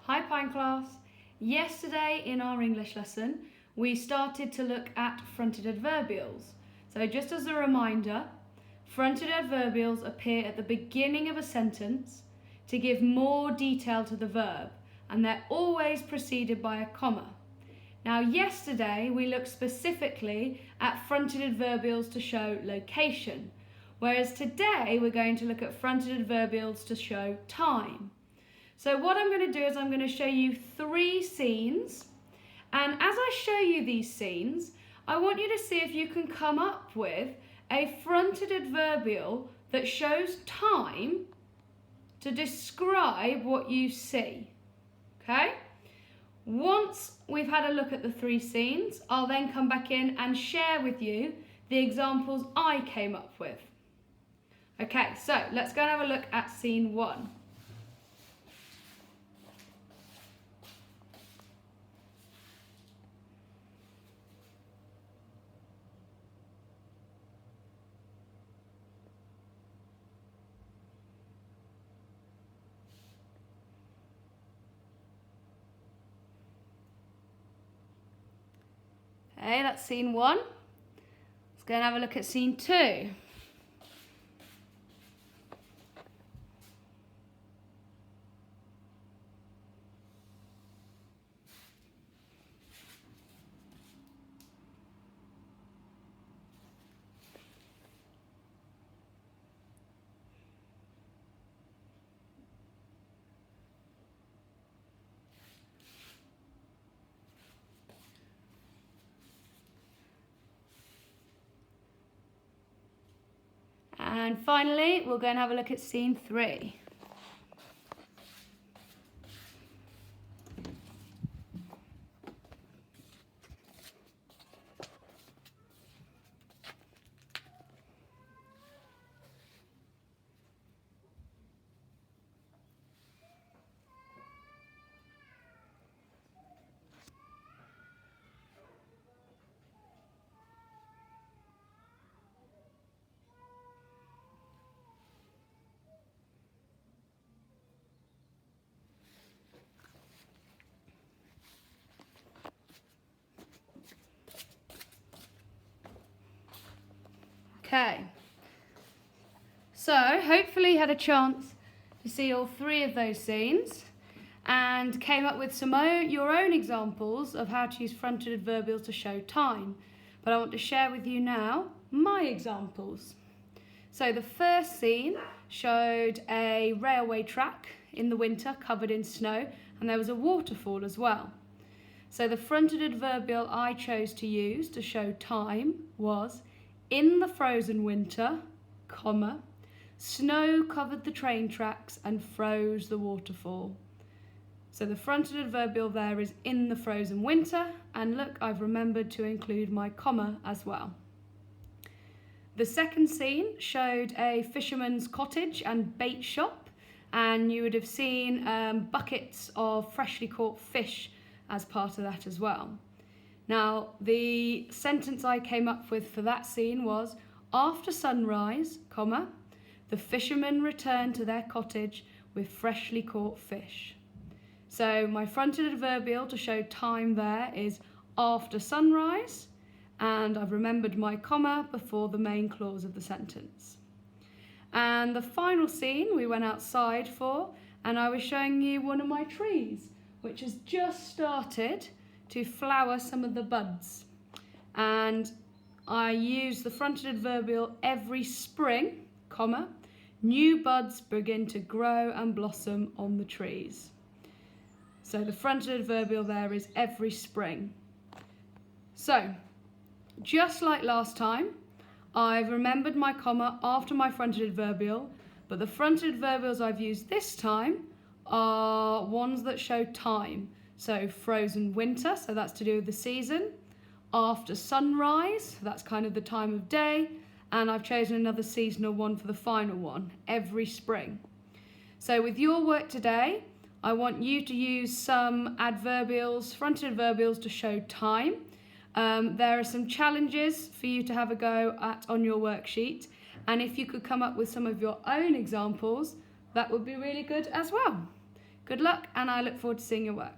Hi Pine class. Yesterday in our English lesson we started to look at fronted adverbials. So just as a reminder, fronted adverbials appear at the beginning of a sentence to give more detail to the verb, and they're always preceded by a comma. Now yesterday we looked specifically at fronted adverbials to show location, whereas today we're going to look at fronted adverbials to show time. So what I'm going to do is I'm going to show you 3 scenes, and as I show you these scenes, I want you to see if you can come up with a fronted adverbial that shows time to describe what you see. Okay? Once we've had a look at the 3 scenes, I'll then come back in and share with you the examples I came up with. Okay, so let's go and have a look at scene 1. Okay, that's scene 1. Let's go and have a look at scene 2. And finally, we'll go and have a look at scene 3. Okay, so hopefully you had a chance to see all 3 of those scenes and came up with your own examples of how to use fronted adverbials to show time. But I want to share with you now my examples. So the first scene showed a railway track in the winter covered in snow, and there was a waterfall as well. So the fronted adverbial I chose to use to show time was in the frozen winter, comma, snow covered the train tracks and froze the waterfall. So the fronted adverbial there is in the frozen winter, and look, I've remembered to include my comma as well. The second scene showed a fisherman's cottage and bait shop, and you would have seen buckets of freshly caught fish as part of that as well. Now, the sentence I came up with for that scene was, after sunrise, comma, the fishermen returned to their cottage with freshly caught fish. So my fronted adverbial to show time there is after sunrise, and I've remembered my comma before the main clause of the sentence. And the final scene we went outside for, and I was showing you one of my trees, which has just started to flower some of the buds. And I use the fronted adverbial every spring, comma, new buds begin to grow and blossom on the trees. So the fronted adverbial there is every spring. So, just like last time, I've remembered my comma after my fronted adverbial, but the fronted adverbials I've used this time are ones that show time. So frozen winter, so that's to do with the season. After sunrise, that's kind of the time of day. And I've chosen another seasonal one for the final one, every spring. So with your work today, I want you to use some adverbials, fronted adverbials to show time. There are some challenges for you to have a go at on your worksheet. And if you could come up with some of your own examples, that would be really good as well. Good Good luck, and I look forward to seeing your work.